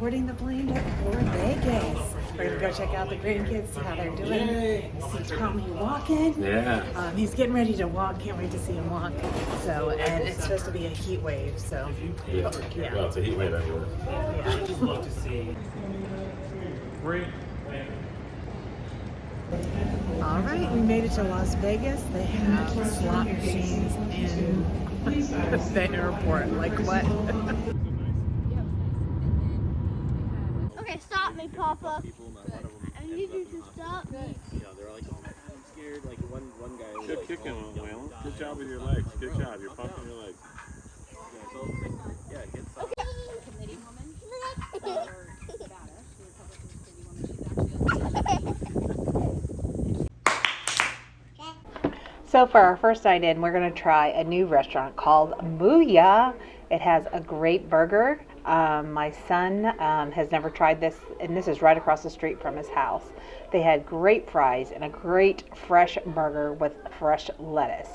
boarding the plane to Vegas. We're gonna go check out the grandkids, see how they're doing. See Tommy walking. Yeah. He's getting ready to walk. Can't wait to see him walk. So, and it's supposed to be a heat wave. So, Yeah. Well, it's a heat wave everywhere. Yeah. Just love to see. Great. All right, we made it to Las Vegas. They have slot machines in the airport. Like what? Okay, stop me, Papa. I need you to stop me. Yeah, they're like, oh, I'm scared. Like one guy was Good like, kicking, oh, Waylon. Good job with your legs. Good job. You're pumping your legs. Yeah, so, yeah, get some. Committee woman for Nevada. She Republican committee woman. She's actually So for our first night in, we're going to try a new restaurant called Mooya. It has a great burger. My son has never tried this, and this is right across the street from his house. They had great fries and a great fresh burger with fresh lettuce.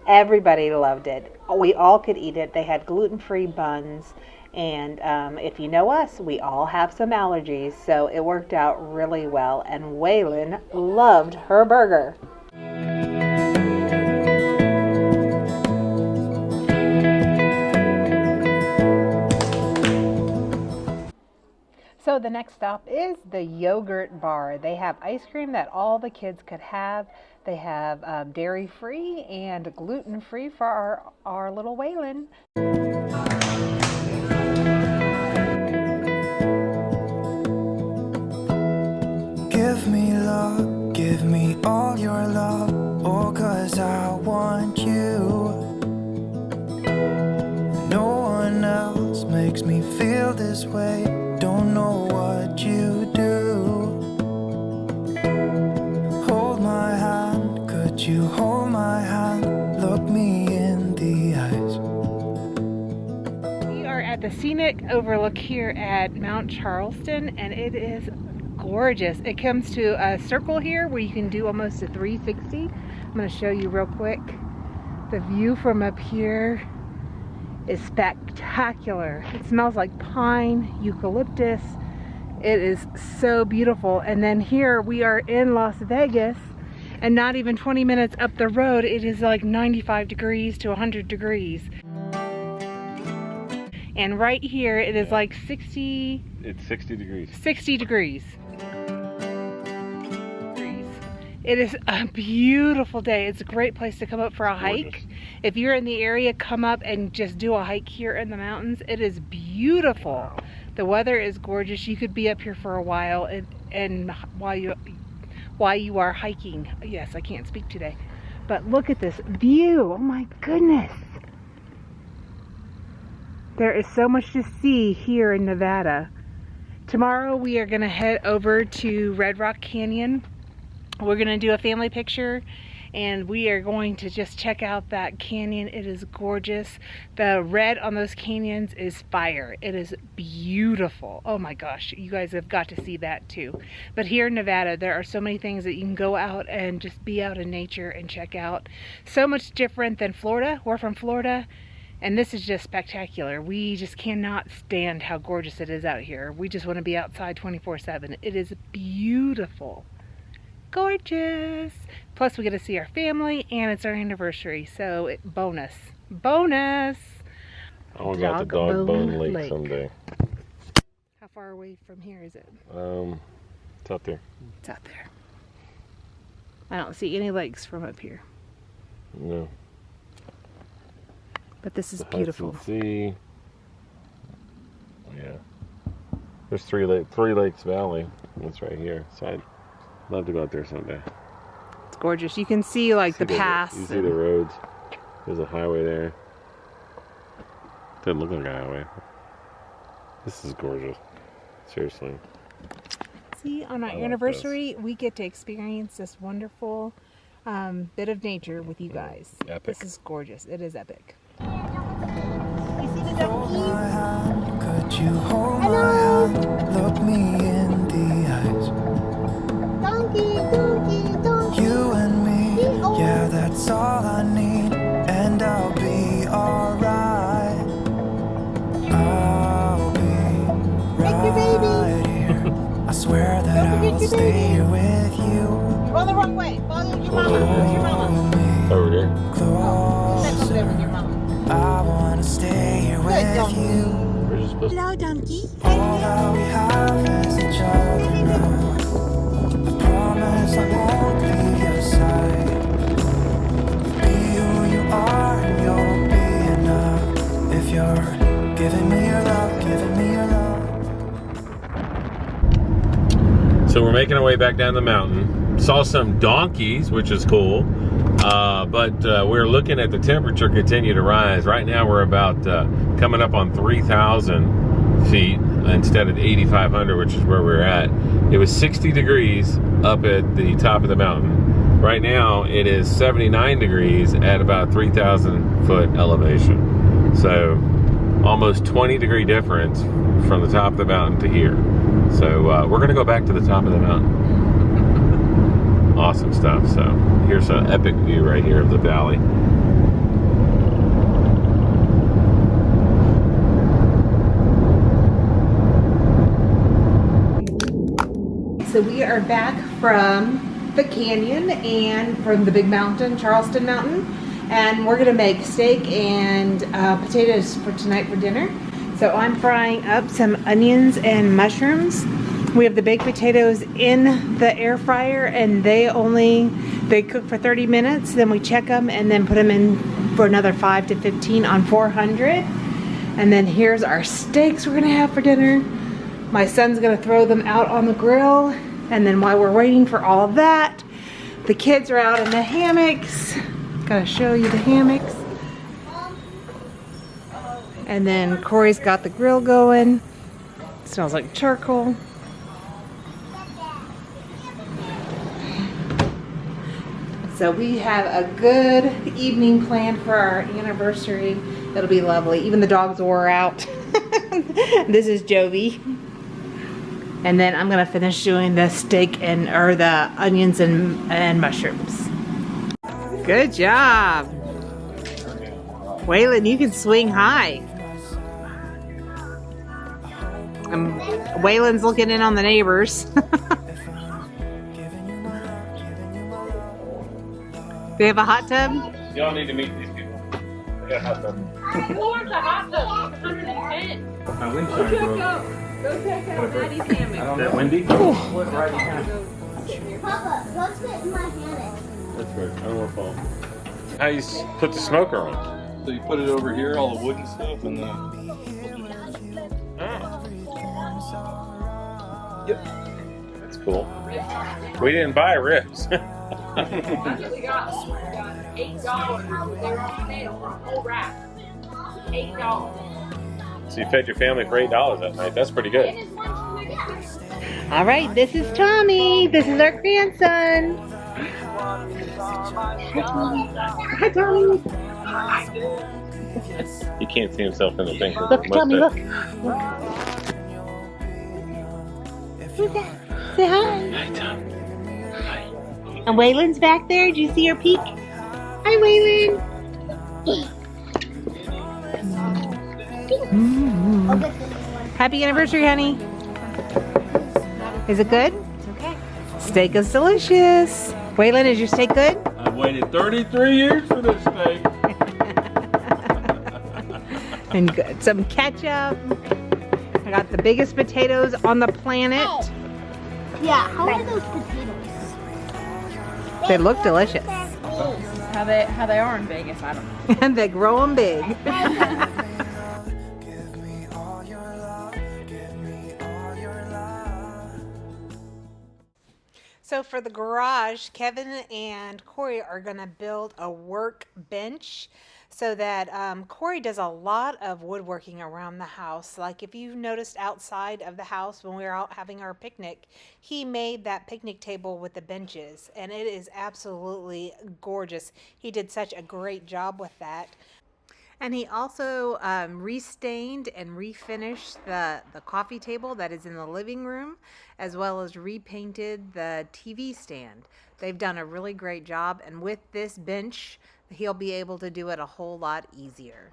Everybody loved it. We all could eat it. They had gluten-free buns, and if you know us, we all have some allergies, so it worked out really well, and Waylon loved her burger. So the next stop is the yogurt bar. They have ice cream that all the kids could have. They have dairy-free and gluten-free for our little Waylon. Give me love, give me all your love, oh, 'cause I want you. No one else makes me feel this way, don't know what you do. Hold my hand, could you hold my hand, look me in the eyes. We are at the scenic overlook here at Mount Charleston, and it is gorgeous. It comes to a circle here where you can do almost a 360. I'm going to show you real quick. The view from up here is spectacular. It smells like pine, eucalyptus. It is so beautiful. And then here we are in Las Vegas, and not even 20 minutes up the road, it is like 95 degrees to 100 degrees. And right here, it is like 60... It's 60 degrees. 60 degrees. It is a beautiful day. It's a great place to come up for a hike. Gorgeous. If you're in the area, come up and just do a hike here in the mountains. It is beautiful. The weather is gorgeous. You could be up here for a while, and while you are hiking. Yes, I can't speak today. But look at this view. Oh my goodness. There is so much to see here in Nevada. Tomorrow we are going to head over to Red Rock Canyon. We're going to do a family picture, and we are going to just check out that canyon. It is gorgeous. The red on those canyons is fire. It is beautiful. Oh my gosh, you guys have got to see that too. But here in Nevada, there are so many things that you can go out and just be out in nature and check out. So much different than Florida. We're from Florida, and this is just spectacular. We just cannot stand how gorgeous it is out here. We just want to be outside 24/7. It is beautiful. Gorgeous. Plus we get to see our family, and it's our anniversary, so bonus. I want to go out to Dog Bone Lake someday. How far away from here is it? It's out there. It's out there. I don't see any lakes from up here, No. but this is The beautiful. Hudson Sea. Yeah. There's Three Lakes Valley. It's right here. So I'd love to go out there someday. It's gorgeous. You can see like the pass. You see the roads. There's a highway there. Doesn't look like a highway. This is gorgeous. Seriously. See, on our I like anniversary, we get to experience this wonderful bit of nature with you guys. Epic. This is gorgeous. It is epic. You see the Hold donkeys? my hand, could you hold my hand, look me in the eyes. Donkey, donkey, donkey. You and me, yeah, that's all I need, and I'll be alright. I'll be Make your right. swear that I'll stay here with you. You're going the wrong way. Follow your mama. Hold Where's your mama? me Over here. Step over there with your closer. mama. I wanna stay here Good with donkey. you. We're just supposed to. Hello, donkey. All that we have is each other now. I promise I won't leave your side. Be who you are and you'll be enough. If you're giving me your love, giving me your love. So we're making our way back down the mountain. Saw some donkeys, which is cool. But we're looking at the temperature continue to rise. Right now we're about coming up on 3,000 feet instead of 8,500, which is where we're at. It was 60 degrees up at the top of the mountain. Right now it is 79 degrees at about 3,000 foot elevation. So almost 20-degree difference from the top of the mountain to here. So we're gonna go back to the top of the mountain. Awesome stuff. So here's an epic view right here of the valley. So we are back from the canyon and from the big mountain, Charleston Mountain, and we're gonna make steak and potatoes for tonight for dinner. So I'm frying up some onions and mushrooms. We have the baked potatoes in the air fryer, and they cook for 30 minutes. Then we check them and then put them in for another 5 to 15 on 400. And then here's our steaks we're gonna have for dinner. My son's gonna throw them out on the grill. And then while we're waiting for all of that, the kids are out in the hammocks. Gotta show you the hammocks. And then Corey's got the grill going. It smells like charcoal. So we have a good evening planned for our anniversary. It'll be lovely. Even the dogs wore out. This is Jovi. And then I'm gonna finish doing the steak or the onions and mushrooms. Good job. Waylon, you can swing high. Waylon's looking in on the neighbors. They have a hot tub? Y'all need to meet these people. They got a hot tub. Lord's a hot tub. 110. My wind chime broke. Go check out Maddie's hammock. I don't know. Windy? What right behind? Papa, go sit in my hammock. That's right. I don't want to fall. How you put the smoker on? So you put it over here, all the wood and stuff, and then. Oh, Yep. that's cool. We didn't buy ribs. We got $8. They were on sale for a whole rack. $8. So you fed your family for $8 that night. That's pretty good. All right, this is Tommy. This is our grandson. Hi, Tommy. He can't see himself in the thing. Look, Tommy, look. Who's that? Say hi. Hi, Tom. And Waylon's back there. Did you see her peek? Hi, Waylon. Happy anniversary, honey. Is it good? It's okay. Steak is delicious. Waylon, is your steak good? I've waited 33 years for this steak. And good. Some ketchup. I got the biggest potatoes on the planet. Yeah, how are those potatoes? They look delicious. How they are in Vegas, I don't know. And they grow them big. Give me all your love, give me all your love. So for the garage, Kevin and Corey are going to build a workbench so that Corey does a lot of woodworking around the house. Like if you noticed outside of the house when we were out having our picnic, he made that picnic table with the benches, and it is absolutely gorgeous. He did such a great job with that. And he also restained and refinished the coffee table that is in the living room, as well as repainted the TV stand. They've done a really great job, and with this bench, he'll be able to do it a whole lot easier.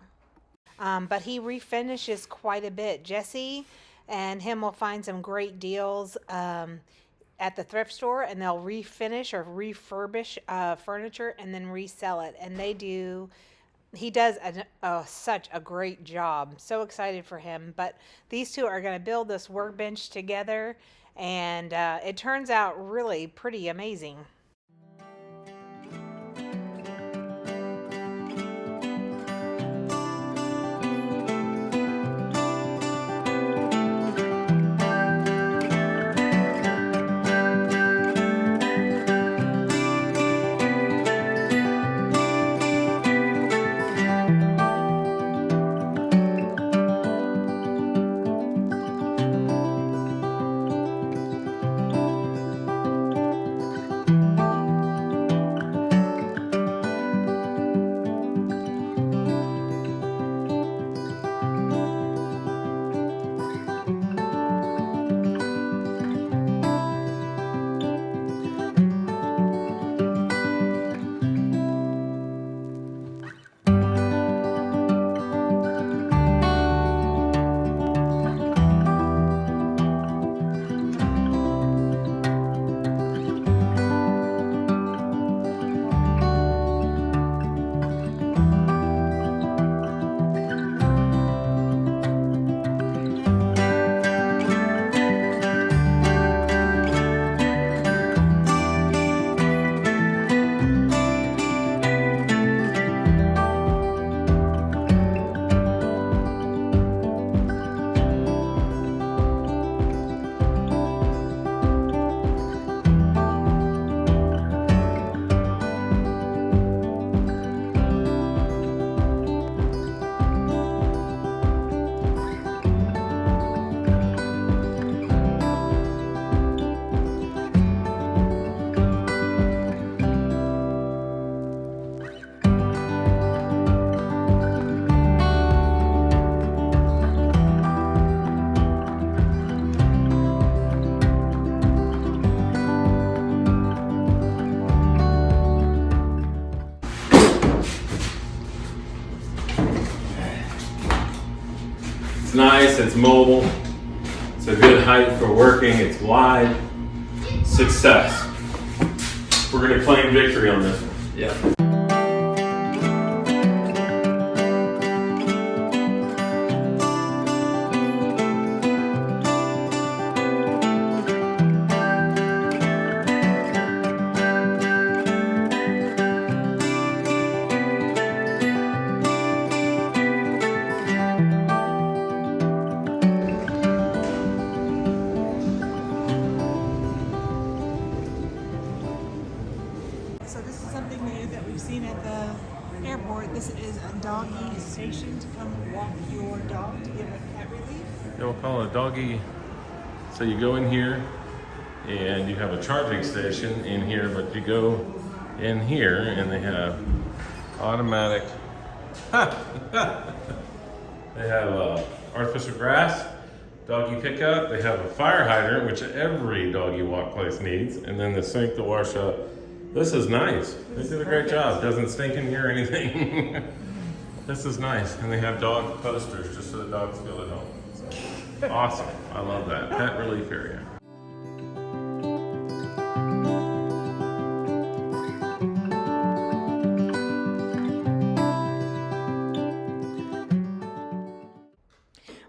But he refinishes quite a bit. Jesse and him will find some great deals at the thrift store, and they'll refinish or refurbish furniture and then resell it. And he does such a great job. So excited for him. But these two are going to build this workbench together, and it turns out really pretty amazing. It's nice, it's mobile, it's a good height for working, it's wide. Success. We're going to claim victory on this one. Yeah. So this is something new that we've seen at the airport. This is a doggy station to come walk your dog to give it pet relief. Yeah, we'll call it a doggy. So you go in here and you have a charging station in here, but you go in here and they have automatic, they have artificial grass, doggy pickup, they have a fire hydrant, which every doggy walk place needs, and then the sink to wash up. This is nice. They did a great job. Doesn't stink in here or anything. This is nice. And they have dog posters just so the dogs feel at home. So, awesome. I love that. Pet relief area.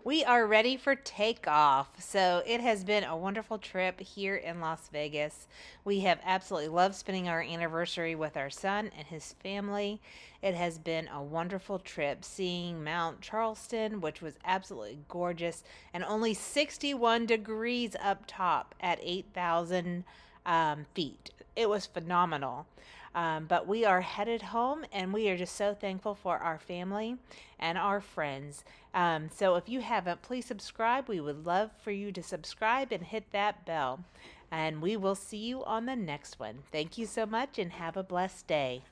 We are ready for takeoff. So it has been a wonderful trip here in Las Vegas. We have absolutely loved spending our anniversary with our son and his family. It has been a wonderful trip seeing Mount Charleston, which was absolutely gorgeous, and only 61 degrees up top at 8,000 feet. It was phenomenal. But we are headed home, and we are just so thankful for our family and our friends. So if you haven't, please subscribe. We would love for you to subscribe and hit that bell. And we will see you on the next one. Thank you so much, and have a blessed day.